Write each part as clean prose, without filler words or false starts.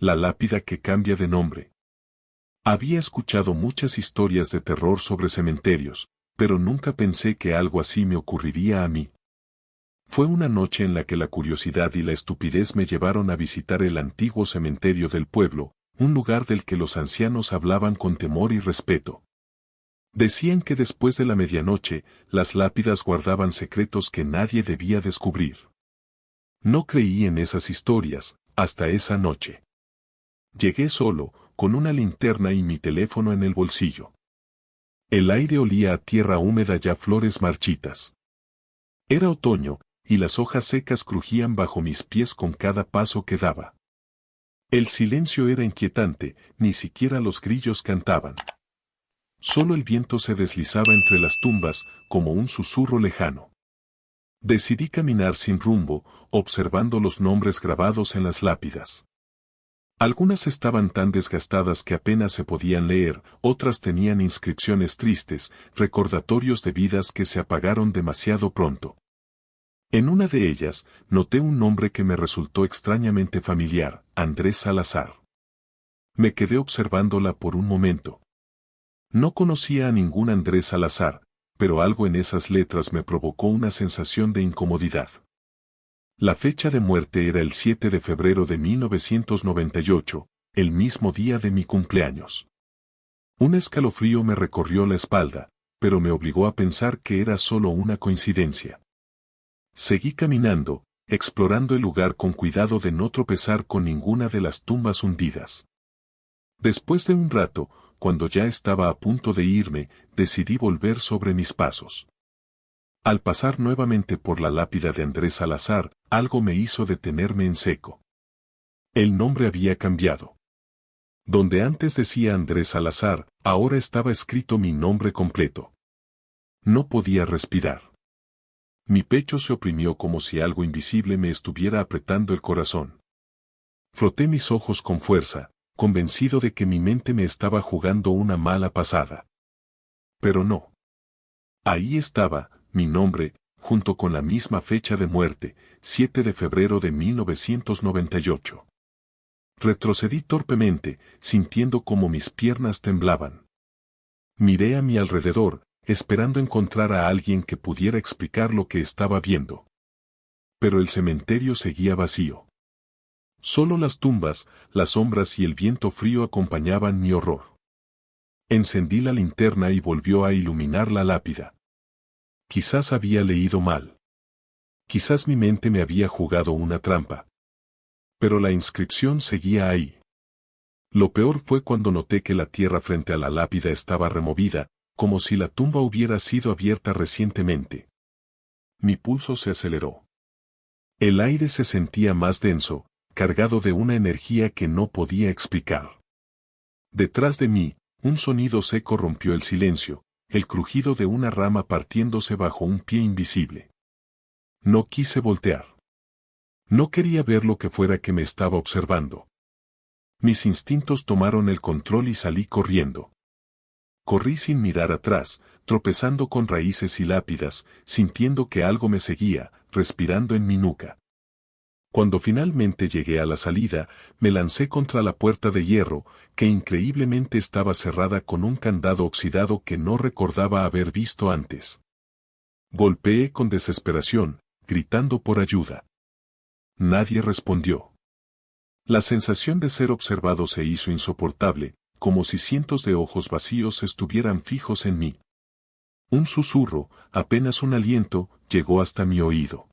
La lápida que cambia de nombre. Había escuchado muchas historias de terror sobre cementerios, pero nunca pensé que algo así me ocurriría a mí. Fue una noche en la que la curiosidad y la estupidez me llevaron a visitar el antiguo cementerio del pueblo, un lugar del que los ancianos hablaban con temor y respeto. Decían que después de la medianoche, las lápidas guardaban secretos que nadie debía descubrir. No creí en esas historias, hasta esa noche. Llegué solo, con una linterna y mi teléfono en el bolsillo. El aire olía a tierra húmeda y a flores marchitas. Era otoño, y las hojas secas crujían bajo mis pies con cada paso que daba. El silencio era inquietante, ni siquiera los grillos cantaban. Solo el viento se deslizaba entre las tumbas, como un susurro lejano. Decidí caminar sin rumbo, observando los nombres grabados en las lápidas. Algunas estaban tan desgastadas que apenas se podían leer, otras tenían inscripciones tristes, recordatorios de vidas que se apagaron demasiado pronto. En una de ellas, noté un nombre que me resultó extrañamente familiar, Andrés Salazar. Me quedé observándola por un momento. No conocía a ningún Andrés Salazar, pero algo en esas letras me provocó una sensación de incomodidad. La fecha de muerte era el 7 de febrero de 1998, el mismo día de mi cumpleaños. Un escalofrío me recorrió la espalda, pero me obligó a pensar que era solo una coincidencia. Seguí caminando, explorando el lugar con cuidado de no tropezar con ninguna de las tumbas hundidas. Después de un rato, cuando ya estaba a punto de irme, decidí volver sobre mis pasos. Al pasar nuevamente por la lápida de Andrés Salazar, algo me hizo detenerme en seco. El nombre había cambiado. Donde antes decía Andrés Salazar, ahora estaba escrito mi nombre completo. No podía respirar. Mi pecho se oprimió como si algo invisible me estuviera apretando el corazón. Froté mis ojos con fuerza, convencido de que mi mente me estaba jugando una mala pasada. Pero no. Ahí estaba, mi nombre, junto con la misma fecha de muerte, 7 de febrero de 1998. Retrocedí torpemente, sintiendo como mis piernas temblaban. Miré a mi alrededor, esperando encontrar a alguien que pudiera explicar lo que estaba viendo. Pero el cementerio seguía vacío. Solo las tumbas, las sombras y el viento frío acompañaban mi horror. Encendí la linterna y volvió a iluminar la lápida. Quizás había leído mal. Quizás mi mente me había jugado una trampa. Pero la inscripción seguía ahí. Lo peor fue cuando noté que la tierra frente a la lápida estaba removida, como si la tumba hubiera sido abierta recientemente. Mi pulso se aceleró. El aire se sentía más denso, cargado de una energía que no podía explicar. Detrás de mí, un sonido seco rompió el silencio, el crujido de una rama partiéndose bajo un pie invisible. No quise voltear. No quería ver lo que fuera que me estaba observando. Mis instintos tomaron el control y salí corriendo. Corrí sin mirar atrás, tropezando con raíces y lápidas, sintiendo que algo me seguía, respirando en mi nuca. Cuando finalmente llegué a la salida, me lancé contra la puerta de hierro, que increíblemente estaba cerrada con un candado oxidado que no recordaba haber visto antes. Golpeé con desesperación, gritando por ayuda. Nadie respondió. La sensación de ser observado se hizo insoportable, como si cientos de ojos vacíos estuvieran fijos en mí. Un susurro, apenas un aliento, llegó hasta mi oído.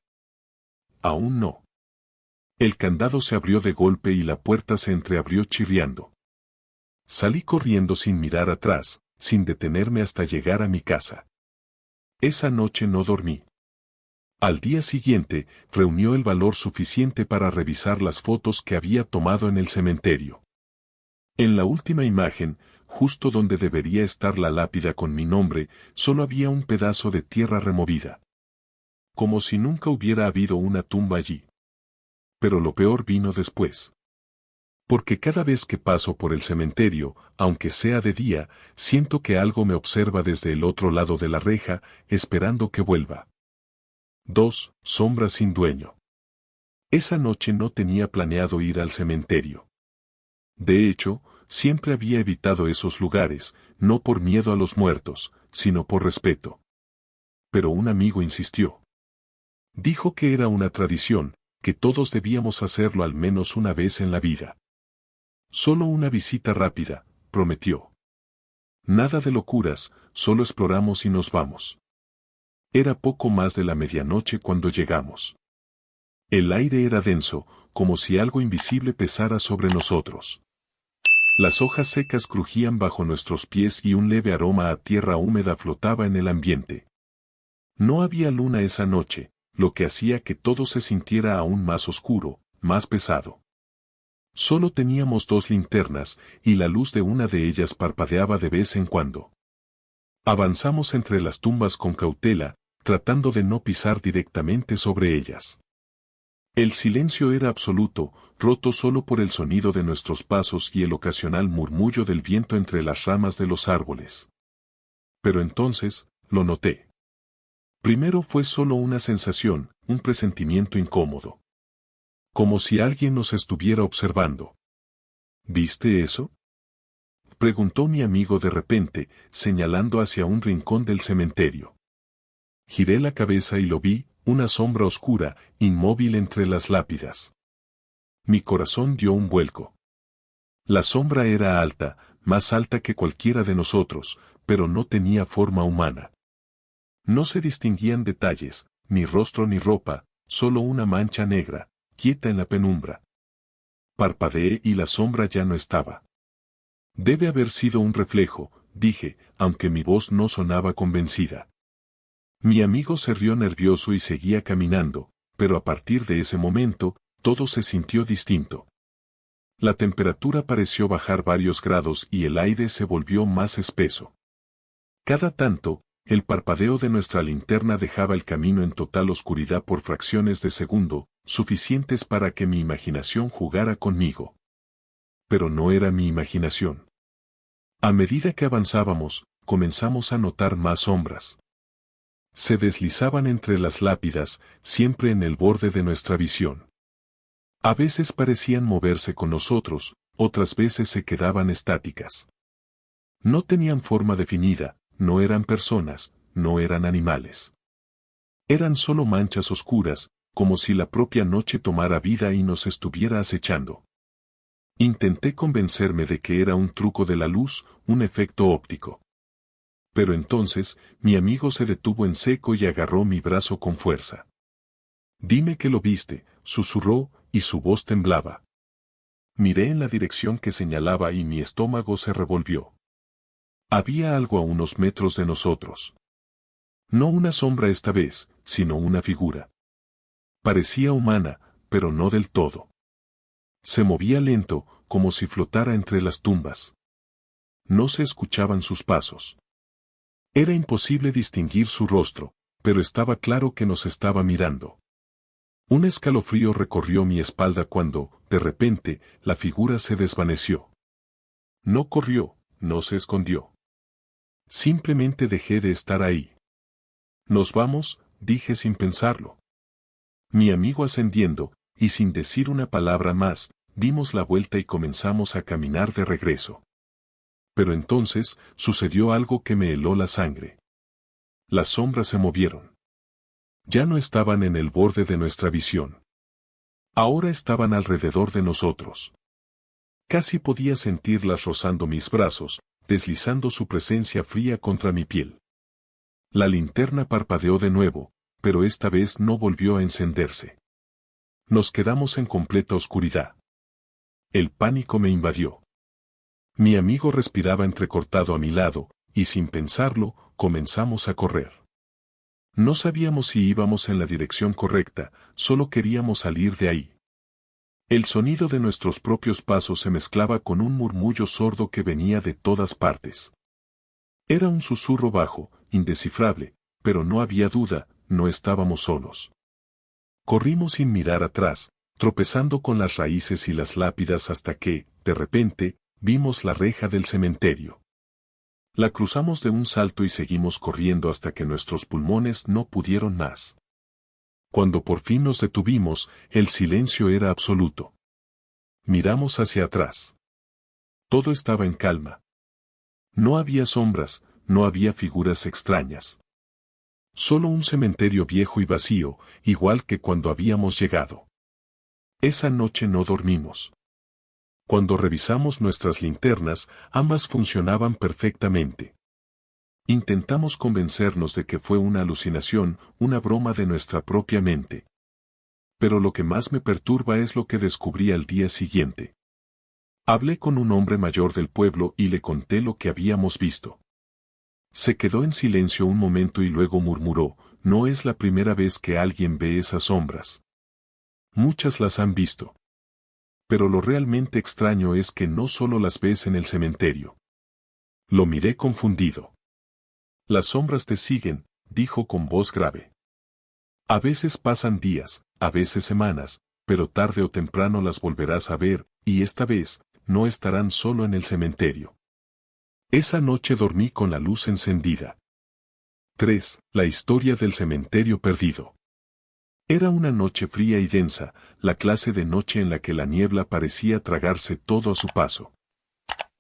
Aún no. El candado se abrió de golpe y la puerta se entreabrió chirriando. Salí corriendo sin mirar atrás, sin detenerme hasta llegar a mi casa. Esa noche no dormí. Al día siguiente, reunió el valor suficiente para revisar las fotos que había tomado en el cementerio. En la última imagen, justo donde debería estar la lápida con mi nombre, solo había un pedazo de tierra removida. Como si nunca hubiera habido una tumba allí. Pero lo peor vino después. Porque cada vez que paso por el cementerio, aunque sea de día, siento que algo me observa desde el otro lado de la reja, esperando que vuelva. 2. Sombras sin dueño. Esa noche no tenía planeado ir al cementerio. De hecho, siempre había evitado esos lugares, no por miedo a los muertos, sino por respeto. Pero un amigo insistió. Dijo que era una tradición, que todos debíamos hacerlo al menos una vez en la vida. Solo una visita rápida, prometió. Nada de locuras, solo exploramos y nos vamos. Era poco más de la medianoche cuando llegamos. El aire era denso, como si algo invisible pesara sobre nosotros. Las hojas secas crujían bajo nuestros pies y un leve aroma a tierra húmeda flotaba en el ambiente. No había luna esa noche, lo que hacía que todo se sintiera aún más oscuro, más pesado. Solo teníamos 2 linternas, y la luz de una de ellas parpadeaba de vez en cuando. Avanzamos entre las tumbas con cautela, tratando de no pisar directamente sobre ellas. El silencio era absoluto, roto solo por el sonido de nuestros pasos y el ocasional murmullo del viento entre las ramas de los árboles. Pero entonces, lo noté. Primero fue solo una sensación, un presentimiento incómodo. Como si alguien nos estuviera observando. ¿Viste eso?, preguntó mi amigo de repente, señalando hacia un rincón del cementerio. Giré la cabeza y lo vi, una sombra oscura, inmóvil entre las lápidas. Mi corazón dio un vuelco. La sombra era alta, más alta que cualquiera de nosotros, pero no tenía forma humana. No se distinguían detalles, ni rostro ni ropa, solo una mancha negra, quieta en la penumbra. Parpadeé y la sombra ya no estaba. Debe haber sido un reflejo, dije, aunque mi voz no sonaba convencida. Mi amigo se rió nervioso y seguía caminando, pero a partir de ese momento, todo se sintió distinto. La temperatura pareció bajar varios grados y el aire se volvió más espeso. Cada tanto, el parpadeo de nuestra linterna dejaba el camino en total oscuridad por fracciones de segundo, suficientes para que mi imaginación jugara conmigo. Pero no era mi imaginación. A medida que avanzábamos, comenzamos a notar más sombras. Se deslizaban entre las lápidas, siempre en el borde de nuestra visión. A veces parecían moverse con nosotros, otras veces se quedaban estáticas. No tenían forma definida, no eran personas, no eran animales. Eran solo manchas oscuras, como si la propia noche tomara vida y nos estuviera acechando. Intenté convencerme de que era un truco de la luz, un efecto óptico. Pero entonces, mi amigo se detuvo en seco y agarró mi brazo con fuerza. «Dime que lo viste», susurró, y su voz temblaba. Miré en la dirección que señalaba y mi estómago se revolvió. Había algo a unos metros de nosotros. No una sombra esta vez, sino una figura. Parecía humana, pero no del todo. Se movía lento, como si flotara entre las tumbas. No se escuchaban sus pasos. Era imposible distinguir su rostro, pero estaba claro que nos estaba mirando. Un escalofrío recorrió mi espalda cuando, de repente, la figura se desvaneció. No corrió, no se escondió. Simplemente dejé de estar ahí. «Nos vamos», dije sin pensarlo. Mi amigo ascendiendo, y sin decir una palabra más, dimos la vuelta y comenzamos a caminar de regreso. Pero entonces, sucedió algo que me heló la sangre. Las sombras se movieron. Ya no estaban en el borde de nuestra visión. Ahora estaban alrededor de nosotros. Casi podía sentirlas rozando mis brazos, deslizando su presencia fría contra mi piel. La linterna parpadeó de nuevo, pero esta vez no volvió a encenderse. Nos quedamos en completa oscuridad. El pánico me invadió. Mi amigo respiraba entrecortado a mi lado, y sin pensarlo, comenzamos a correr. No sabíamos si íbamos en la dirección correcta, solo queríamos salir de ahí. El sonido de nuestros propios pasos se mezclaba con un murmullo sordo que venía de todas partes. Era un susurro bajo, indescifrable, pero no había duda, no estábamos solos. Corrimos sin mirar atrás, tropezando con las raíces y las lápidas hasta que, de repente, vimos la reja del cementerio. La cruzamos de un salto y seguimos corriendo hasta que nuestros pulmones no pudieron más. Cuando por fin nos detuvimos, el silencio era absoluto. Miramos hacia atrás. Todo estaba en calma. No había sombras, no había figuras extrañas. Solo un cementerio viejo y vacío, igual que cuando habíamos llegado. Esa noche no dormimos. Cuando revisamos nuestras linternas, ambas funcionaban perfectamente. Intentamos convencernos de que fue una alucinación, una broma de nuestra propia mente. Pero lo que más me perturba es lo que descubrí al día siguiente. Hablé con un hombre mayor del pueblo y le conté lo que habíamos visto. Se quedó en silencio un momento y luego murmuró, no es la primera vez que alguien ve esas sombras. Muchas las han visto. Pero lo realmente extraño es que no solo las ves en el cementerio. Lo miré confundido. Las sombras te siguen, dijo con voz grave. A veces pasan días, a veces semanas, pero tarde o temprano las volverás a ver, y esta vez, no estarán solo en el cementerio. Esa noche dormí con la luz encendida. 3. La historia del cementerio perdido. Era una noche fría y densa, la clase de noche en la que la niebla parecía tragarse todo a su paso.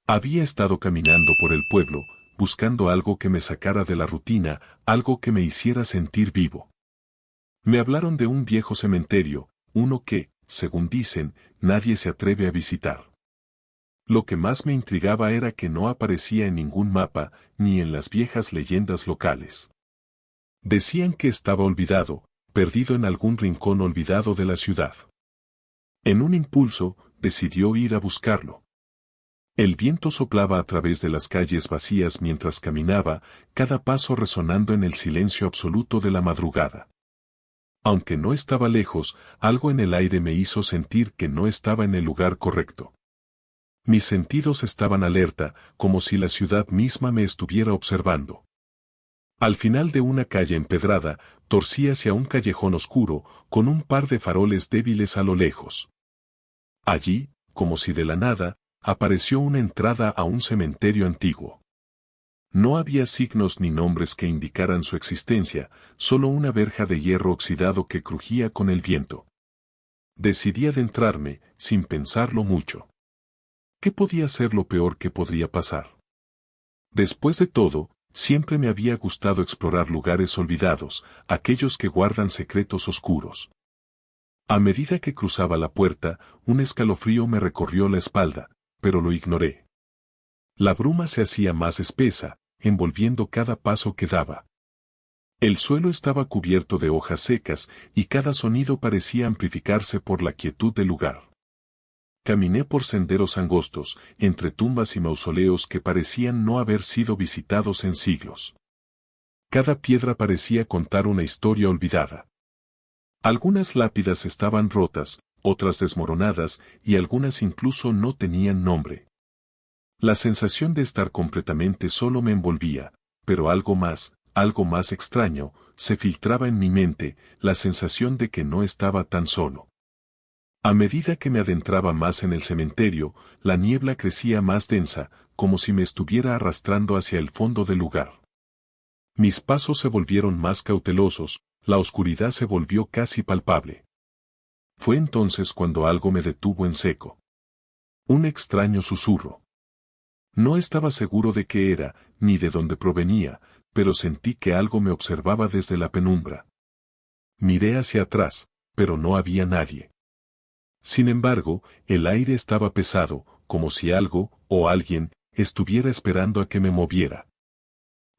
Había estado caminando por el pueblo, buscando algo que me sacara de la rutina, algo que me hiciera sentir vivo. Me hablaron de un viejo cementerio, uno que, según dicen, nadie se atreve a visitar. Lo que más me intrigaba era que no aparecía en ningún mapa, ni en las viejas leyendas locales. Decían que estaba olvidado, perdido en algún rincón olvidado de la ciudad. En un impulso, decidió ir a buscarlo. El viento soplaba a través de las calles vacías mientras caminaba, cada paso resonando en el silencio absoluto de la madrugada. Aunque no estaba lejos, algo en el aire me hizo sentir que no estaba en el lugar correcto. Mis sentidos estaban alerta, como si la ciudad misma me estuviera observando. Al final de una calle empedrada, torcí hacia un callejón oscuro, con un par de faroles débiles a lo lejos. Allí, como si de la nada, apareció una entrada a un cementerio antiguo. No había signos ni nombres que indicaran su existencia, solo una verja de hierro oxidado que crujía con el viento. Decidí adentrarme, sin pensarlo mucho. ¿Qué podía ser lo peor que podría pasar? Después de todo, siempre me había gustado explorar lugares olvidados, aquellos que guardan secretos oscuros. A medida que cruzaba la puerta, un escalofrío me recorrió la espalda, pero lo ignoré. La bruma se hacía más espesa, envolviendo cada paso que daba. El suelo estaba cubierto de hojas secas, y cada sonido parecía amplificarse por la quietud del lugar. Caminé por senderos angostos, entre tumbas y mausoleos que parecían no haber sido visitados en siglos. Cada piedra parecía contar una historia olvidada. Algunas lápidas estaban rotas, otras desmoronadas, y algunas incluso no tenían nombre. La sensación de estar completamente solo me envolvía, pero algo más extraño, se filtraba en mi mente, la sensación de que no estaba tan solo. A medida que me adentraba más en el cementerio, la niebla crecía más densa, como si me estuviera arrastrando hacia el fondo del lugar. Mis pasos se volvieron más cautelosos, la oscuridad se volvió casi palpable. Fue entonces cuando algo me detuvo en seco. Un extraño susurro. No estaba seguro de qué era, ni de dónde provenía, pero sentí que algo me observaba desde la penumbra. Miré hacia atrás, pero no había nadie. Sin embargo, el aire estaba pesado, como si algo, o alguien, estuviera esperando a que me moviera.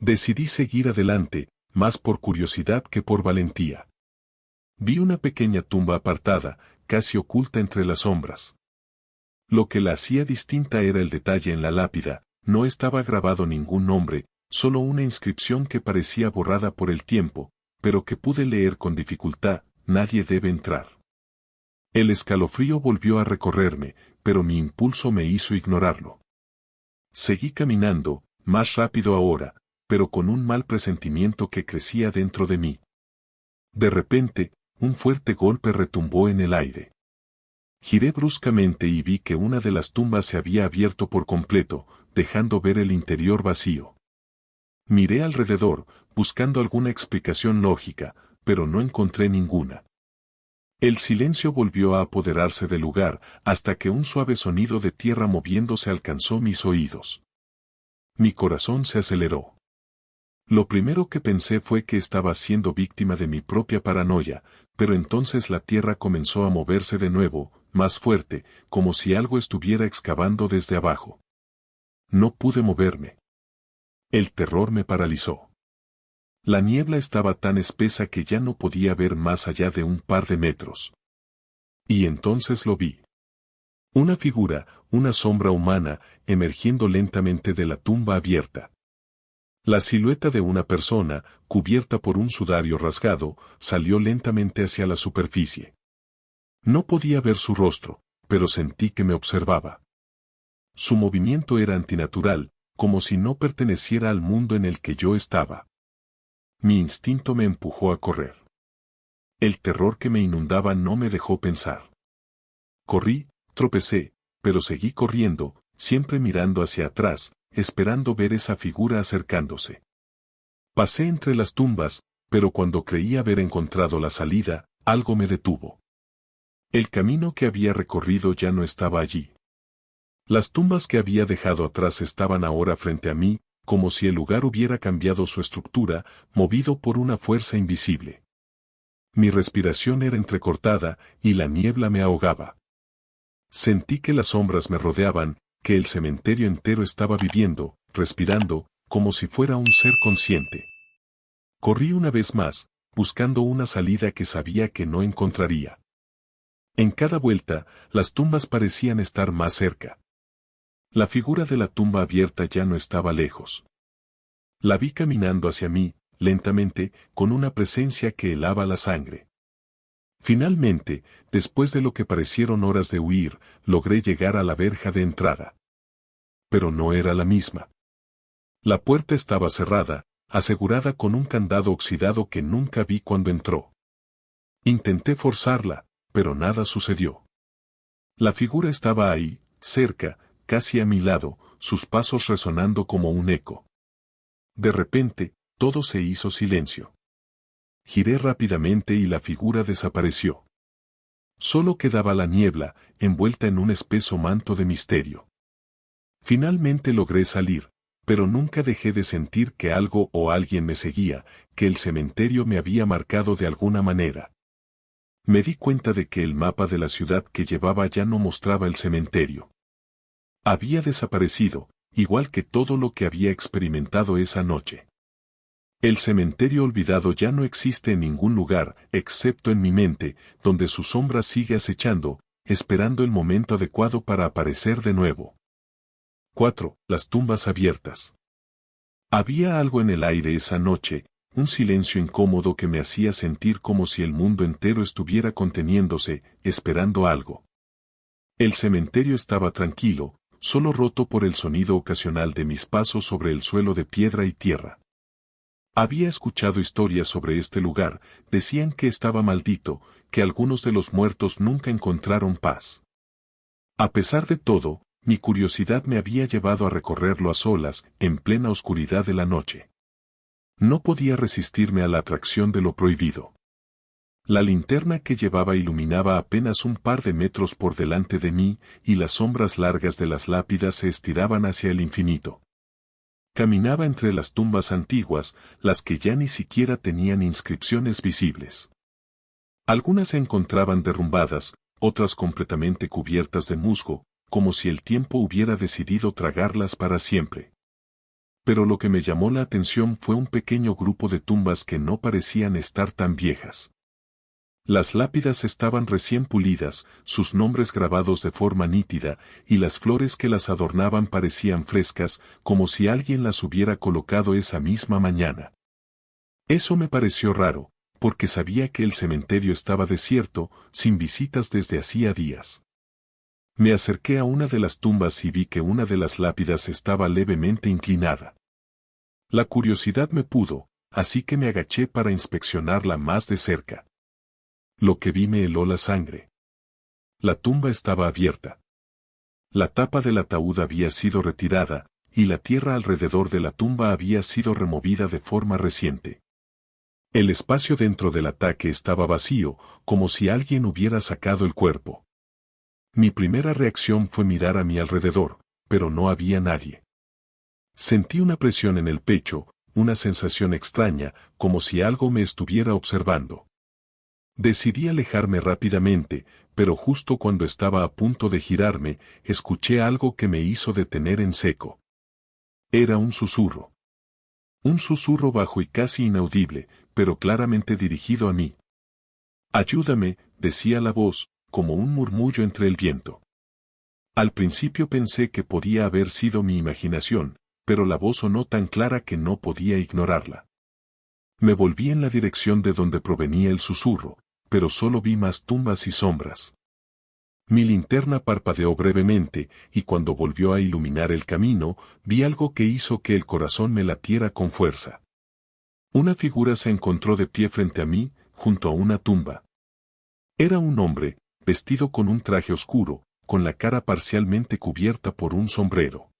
Decidí seguir adelante, más por curiosidad que por valentía. Vi una pequeña tumba apartada, casi oculta entre las sombras. Lo que la hacía distinta era el detalle en la lápida, no estaba grabado ningún nombre, solo una inscripción que parecía borrada por el tiempo, pero que pude leer con dificultad: nadie debe entrar. El escalofrío volvió a recorrerme, pero mi impulso me hizo ignorarlo. Seguí caminando, más rápido ahora, pero con un mal presentimiento que crecía dentro de mí. De repente, un fuerte golpe retumbó en el aire. Giré bruscamente y vi que una de las tumbas se había abierto por completo, dejando ver el interior vacío. Miré alrededor, buscando alguna explicación lógica, pero no encontré ninguna. El silencio volvió a apoderarse del lugar, hasta que un suave sonido de tierra moviéndose alcanzó mis oídos. Mi corazón se aceleró. Lo primero que pensé fue que estaba siendo víctima de mi propia paranoia, pero entonces la tierra comenzó a moverse de nuevo, más fuerte, como si algo estuviera excavando desde abajo. No pude moverme. El terror me paralizó. La niebla estaba tan espesa que ya no podía ver más allá de un par de metros. Y entonces lo vi. Una figura, una sombra humana, emergiendo lentamente de la tumba abierta. La silueta de una persona, cubierta por un sudario rasgado, salió lentamente hacia la superficie. No podía ver su rostro, pero sentí que me observaba. Su movimiento era antinatural, como si no perteneciera al mundo en el que yo estaba. Mi instinto me empujó a correr. El terror que me inundaba no me dejó pensar. Corrí, tropecé, pero seguí corriendo, siempre mirando hacia atrás, esperando ver esa figura acercándose. Pasé entre las tumbas, pero cuando creí haber encontrado la salida, algo me detuvo. El camino que había recorrido ya no estaba allí. Las tumbas que había dejado atrás estaban ahora frente a mí, como si el lugar hubiera cambiado su estructura, movido por una fuerza invisible. Mi respiración era entrecortada, y la niebla me ahogaba. Sentí que las sombras me rodeaban, que el cementerio entero estaba viviendo, respirando, como si fuera un ser consciente. Corrí una vez más, buscando una salida que sabía que no encontraría. En cada vuelta, las tumbas parecían estar más cerca. La figura de la tumba abierta ya no estaba lejos. La vi caminando hacia mí, lentamente, con una presencia que helaba la sangre. Finalmente, después de lo que parecieron horas de huir, logré llegar a la verja de entrada. Pero no era la misma. La puerta estaba cerrada, asegurada con un candado oxidado que nunca vi cuando entró. Intenté forzarla, pero nada sucedió. La figura estaba ahí, cerca, casi a mi lado, sus pasos resonando como un eco. De repente, todo se hizo silencio. Giré rápidamente y la figura desapareció. Solo quedaba la niebla, envuelta en un espeso manto de misterio. Finalmente logré salir, pero nunca dejé de sentir que algo o alguien me seguía, que el cementerio me había marcado de alguna manera. Me di cuenta de que el mapa de la ciudad que llevaba ya no mostraba el cementerio. Había desaparecido, igual que todo lo que había experimentado esa noche. El cementerio olvidado ya no existe en ningún lugar, excepto en mi mente, donde su sombra sigue acechando, esperando el momento adecuado para aparecer de nuevo. 4. Las tumbas abiertas. Había algo en el aire esa noche, un silencio incómodo que me hacía sentir como si el mundo entero estuviera conteniéndose, esperando algo. El cementerio estaba tranquilo, solo roto por el sonido ocasional de mis pasos sobre el suelo de piedra y tierra. Había escuchado historias sobre este lugar, decían que estaba maldito, que algunos de los muertos nunca encontraron paz. A pesar de todo, mi curiosidad me había llevado a recorrerlo a solas, en plena oscuridad de la noche. No podía resistirme a la atracción de lo prohibido. La linterna que llevaba iluminaba apenas un par de metros por delante de mí, y las sombras largas de las lápidas se estiraban hacia el infinito. Caminaba entre las tumbas antiguas, las que ya ni siquiera tenían inscripciones visibles. Algunas se encontraban derrumbadas, otras completamente cubiertas de musgo, como si el tiempo hubiera decidido tragarlas para siempre. Pero lo que me llamó la atención fue un pequeño grupo de tumbas que no parecían estar tan viejas. Las lápidas estaban recién pulidas, sus nombres grabados de forma nítida, y las flores que las adornaban parecían frescas, como si alguien las hubiera colocado esa misma mañana. Eso me pareció raro, porque sabía que el cementerio estaba desierto, sin visitas desde hacía días. Me acerqué a una de las tumbas y vi que una de las lápidas estaba levemente inclinada. La curiosidad me pudo, así que me agaché para inspeccionarla más de cerca. Lo que vi me heló la sangre. La tumba estaba abierta. La tapa del ataúd había sido retirada, y la tierra alrededor de la tumba había sido removida de forma reciente. El espacio dentro del ataque estaba vacío, como si alguien hubiera sacado el cuerpo. Mi primera reacción fue mirar a mi alrededor, pero no había nadie. Sentí una presión en el pecho, una sensación extraña, como si algo me estuviera observando. Decidí alejarme rápidamente, pero justo cuando estaba a punto de girarme, escuché algo que me hizo detener en seco. Era un susurro. Un susurro bajo y casi inaudible, pero claramente dirigido a mí. Ayúdame, decía la voz, como un murmullo entre el viento. Al principio pensé que podía haber sido mi imaginación, pero la voz sonó tan clara que no podía ignorarla. Me volví en la dirección de donde provenía el susurro, pero solo vi más tumbas y sombras. Mi linterna parpadeó brevemente, y cuando volvió a iluminar el camino, vi algo que hizo que el corazón me latiera con fuerza. Una figura se encontró de pie frente a mí, junto a una tumba. Era un hombre, vestido con un traje oscuro, con la cara parcialmente cubierta por un sombrero.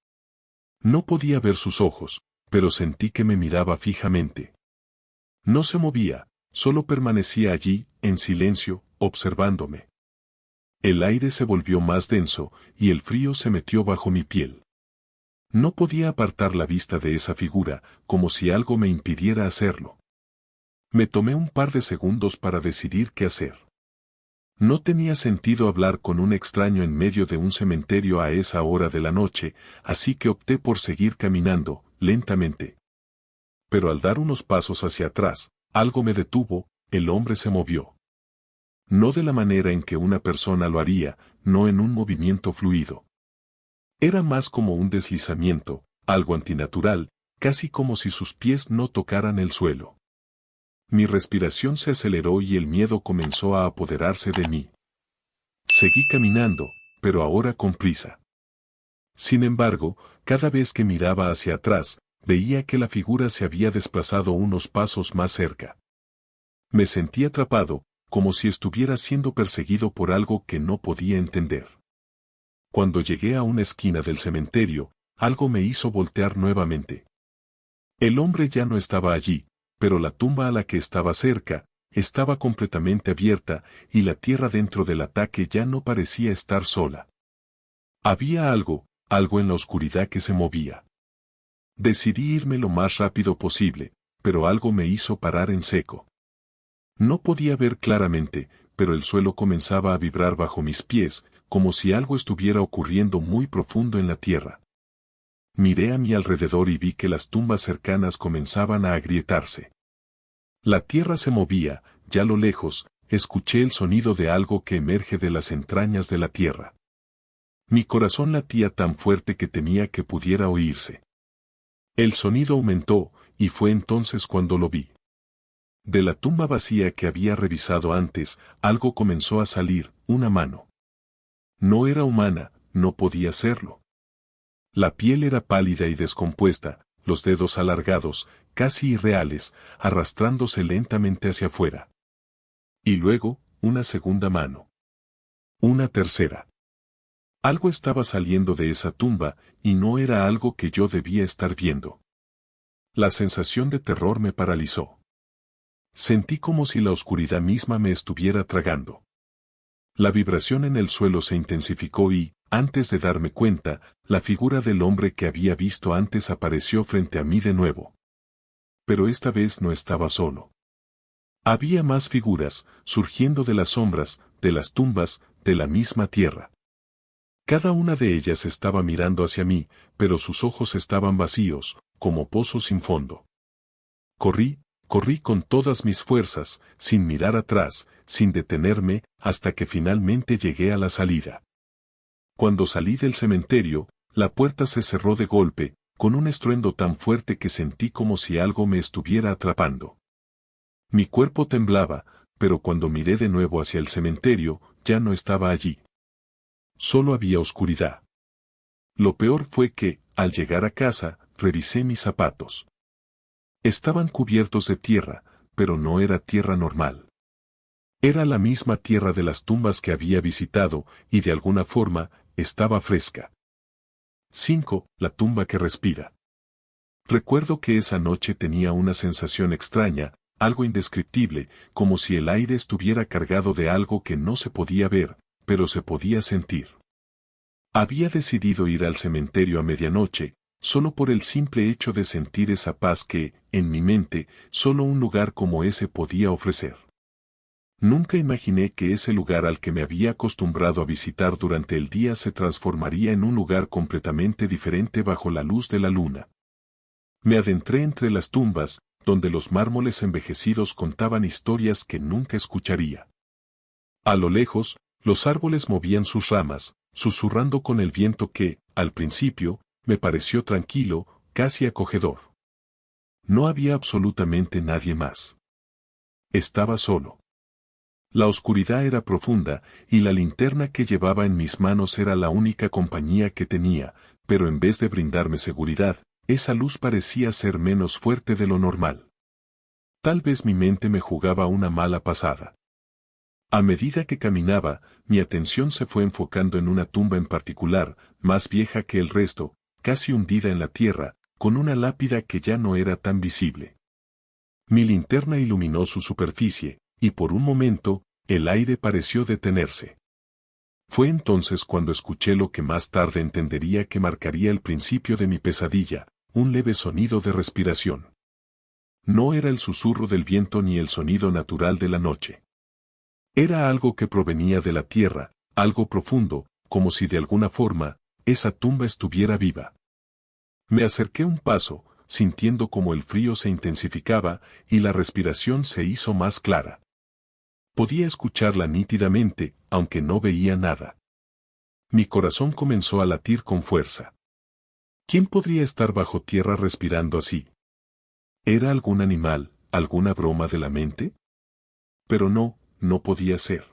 No podía ver sus ojos, pero sentí que me miraba fijamente. No se movía, solo permanecía allí, en silencio, observándome. El aire se volvió más denso, y el frío se metió bajo mi piel. No podía apartar la vista de esa figura, como si algo me impidiera hacerlo. Me tomé un par de segundos para decidir qué hacer. No tenía sentido hablar con un extraño en medio de un cementerio a esa hora de la noche, así que opté por seguir caminando, lentamente. Pero al dar unos pasos hacia atrás, algo me detuvo, el hombre se movió. No de la manera en que una persona lo haría, no en un movimiento fluido. Era más como un deslizamiento, algo antinatural, casi como si sus pies no tocaran el suelo. Mi respiración se aceleró y el miedo comenzó a apoderarse de mí. Seguí caminando, pero ahora con prisa. Sin embargo, cada vez que miraba hacia atrás, veía que la figura se había desplazado unos pasos más cerca. Me sentí atrapado, como si estuviera siendo perseguido por algo que no podía entender. Cuando llegué a una esquina del cementerio, algo me hizo voltear nuevamente. El hombre ya no estaba allí, pero la tumba a la que estaba cerca, estaba completamente abierta, y la tierra dentro del ataque ya no parecía estar sola. Había algo en la oscuridad que se movía. Decidí irme lo más rápido posible, pero algo me hizo parar en seco. No podía ver claramente, pero el suelo comenzaba a vibrar bajo mis pies, como si algo estuviera ocurriendo muy profundo en la tierra. Miré a mi alrededor y vi que las tumbas cercanas comenzaban a agrietarse. La tierra se movía, ya a lo lejos, escuché el sonido de algo que emerge de las entrañas de la tierra. Mi corazón latía tan fuerte que temía que pudiera oírse. El sonido aumentó, y fue entonces cuando lo vi. De la tumba vacía que había revisado antes, algo comenzó a salir, una mano. No era humana, no podía serlo. La piel era pálida y descompuesta, los dedos alargados, casi irreales, arrastrándose lentamente hacia afuera. Y luego, una segunda mano. Una tercera. Algo estaba saliendo de esa tumba, y no era algo que yo debía estar viendo. La sensación de terror me paralizó. Sentí como si la oscuridad misma me estuviera tragando. La vibración en el suelo se intensificó y, antes de darme cuenta, la figura del hombre que había visto antes apareció frente a mí de nuevo. Pero esta vez no estaba solo. Había más figuras, surgiendo de las sombras, de las tumbas, de la misma tierra. Cada una de ellas estaba mirando hacia mí, pero sus ojos estaban vacíos, como pozos sin fondo. Corrí con todas mis fuerzas, sin mirar atrás, sin detenerme, hasta que finalmente llegué a la salida. Cuando salí del cementerio, la puerta se cerró de golpe, con un estruendo tan fuerte que sentí como si algo me estuviera atrapando. Mi cuerpo temblaba, pero cuando miré de nuevo hacia el cementerio, ya no estaba allí. Solo había oscuridad. Lo peor fue que, al llegar a casa, revisé mis zapatos. Estaban cubiertos de tierra, pero no era tierra normal. Era la misma tierra de las tumbas que había visitado, y de alguna forma, estaba fresca. 5. La tumba que respira. Recuerdo que esa noche tenía una sensación extraña, algo indescriptible, como si el aire estuviera cargado de algo que no se podía ver, pero se podía sentir. Había decidido ir al cementerio a medianoche, solo por el simple hecho de sentir esa paz que, en mi mente, solo un lugar como ese podía ofrecer. Nunca imaginé que ese lugar al que me había acostumbrado a visitar durante el día se transformaría en un lugar completamente diferente bajo la luz de la luna. Me adentré entre las tumbas, donde los mármoles envejecidos contaban historias que nunca escucharía. A lo lejos, los árboles movían sus ramas, susurrando con el viento que, al principio, me pareció tranquilo, casi acogedor. No había absolutamente nadie más. Estaba solo. La oscuridad era profunda, y la linterna que llevaba en mis manos era la única compañía que tenía, pero en vez de brindarme seguridad, esa luz parecía ser menos fuerte de lo normal. Tal vez mi mente me jugaba una mala pasada. A medida que caminaba, mi atención se fue enfocando en una tumba en particular, más vieja que el resto, casi hundida en la tierra, con una lápida que ya no era tan visible. Mi linterna iluminó su superficie, y por un momento, el aire pareció detenerse. Fue entonces cuando escuché lo que más tarde entendería que marcaría el principio de mi pesadilla, un leve sonido de respiración. No era el susurro del viento ni el sonido natural de la noche. Era algo que provenía de la tierra, algo profundo, como si de alguna forma, esa tumba estuviera viva. Me acerqué un paso, sintiendo como el frío se intensificaba y la respiración se hizo más clara. Podía escucharla nítidamente, aunque no veía nada. Mi corazón comenzó a latir con fuerza. ¿Quién podría estar bajo tierra respirando así? ¿Era algún animal, alguna broma de la mente? Pero no podía ser.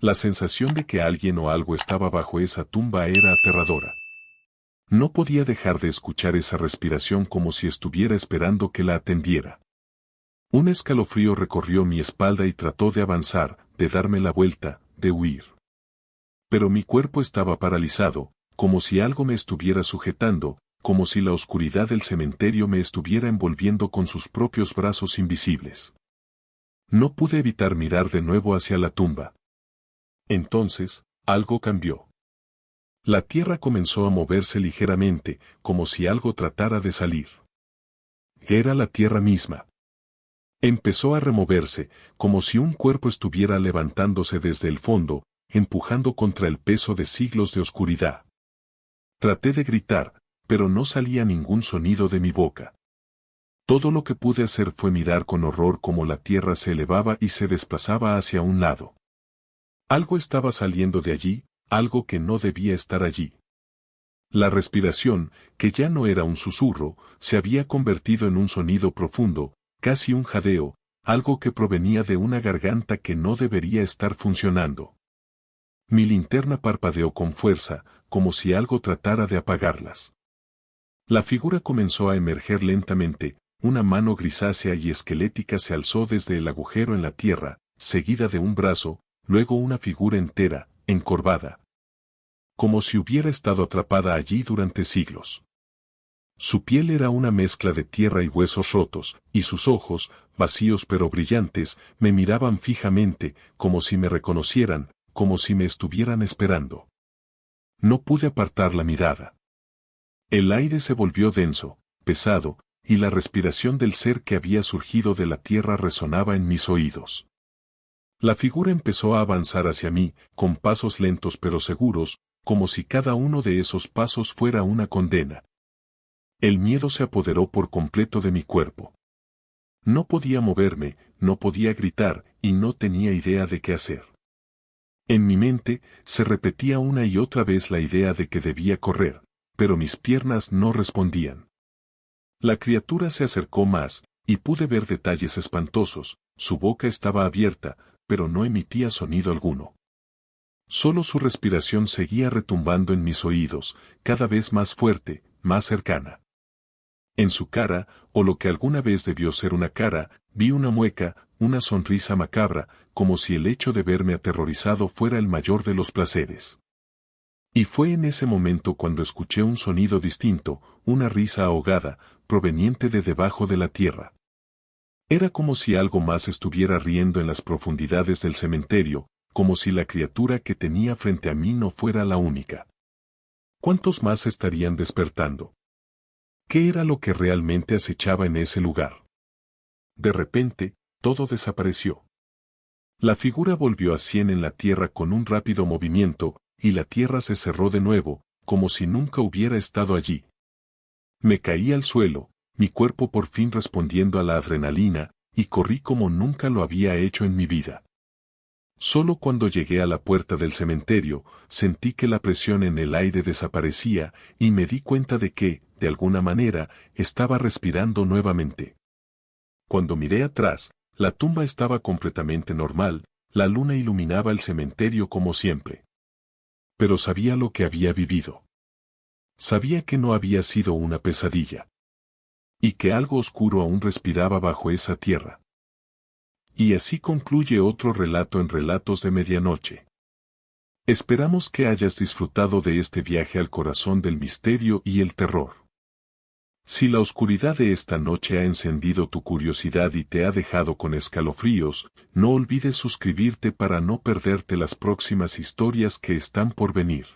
La sensación de que alguien o algo estaba bajo esa tumba era aterradora. No podía dejar de escuchar esa respiración como si estuviera esperando que la atendiera. Un escalofrío recorrió mi espalda y trató de avanzar, de darme la vuelta, de huir. Pero mi cuerpo estaba paralizado, como si algo me estuviera sujetando, como si la oscuridad del cementerio me estuviera envolviendo con sus propios brazos invisibles. No pude evitar mirar de nuevo hacia la tumba. Entonces, algo cambió. La tierra comenzó a moverse ligeramente, como si algo tratara de salir. Era la tierra misma. Empezó a removerse, como si un cuerpo estuviera levantándose desde el fondo, empujando contra el peso de siglos de oscuridad. Traté de gritar, pero no salía ningún sonido de mi boca. Todo lo que pude hacer fue mirar con horror cómo la tierra se elevaba y se desplazaba hacia un lado. Algo estaba saliendo de allí, algo que no debía estar allí. La respiración, que ya no era un susurro, se había convertido en un sonido profundo, casi un jadeo, algo que provenía de una garganta que no debería estar funcionando. Mi linterna parpadeó con fuerza, como si algo tratara de apagarlas. La figura comenzó a emerger lentamente, una mano grisácea y esquelética se alzó desde el agujero en la tierra, seguida de un brazo, luego una figura entera, encorvada. Como si hubiera estado atrapada allí durante siglos. Su piel era una mezcla de tierra y huesos rotos, y sus ojos, vacíos pero brillantes, me miraban fijamente, como si me reconocieran, como si me estuvieran esperando. No pude apartar la mirada. El aire se volvió denso, pesado, y la respiración del ser que había surgido de la tierra resonaba en mis oídos. La figura empezó a avanzar hacia mí, con pasos lentos pero seguros, como si cada uno de esos pasos fuera una condena. El miedo se apoderó por completo de mi cuerpo. No podía moverme, no podía gritar, y no tenía idea de qué hacer. En mi mente, se repetía una y otra vez la idea de que debía correr, pero mis piernas no respondían. La criatura se acercó más, y pude ver detalles espantosos, su boca estaba abierta, pero no emitía sonido alguno. Solo su respiración seguía retumbando en mis oídos, cada vez más fuerte, más cercana. En su cara, o lo que alguna vez debió ser una cara, vi una mueca, una sonrisa macabra, como si el hecho de verme aterrorizado fuera el mayor de los placeres. Y fue en ese momento cuando escuché un sonido distinto, una risa ahogada, proveniente de debajo de la tierra. Era como si algo más estuviera riendo en las profundidades del cementerio, como si la criatura que tenía frente a mí no fuera la única. ¿Cuántos más estarían despertando? ¿Qué era lo que realmente acechaba en ese lugar? De repente, todo desapareció. La figura volvió a 100 en la tierra con un rápido movimiento, y la tierra se cerró de nuevo, como si nunca hubiera estado allí. Me caí al suelo, mi cuerpo por fin respondiendo a la adrenalina, y corrí como nunca lo había hecho en mi vida. Solo cuando llegué a la puerta del cementerio, sentí que la presión en el aire desaparecía, y me di cuenta de que, de alguna manera, estaba respirando nuevamente. Cuando miré atrás, la tumba estaba completamente normal, la luna iluminaba el cementerio como siempre. Pero sabía lo que había vivido. Sabía que no había sido una pesadilla. Y que algo oscuro aún respiraba bajo esa tierra. Y así concluye otro relato en Relatos de Medianoche. Esperamos que hayas disfrutado de este viaje al corazón del misterio y el terror. Si la oscuridad de esta noche ha encendido tu curiosidad y te ha dejado con escalofríos, no olvides suscribirte para no perderte las próximas historias que están por venir.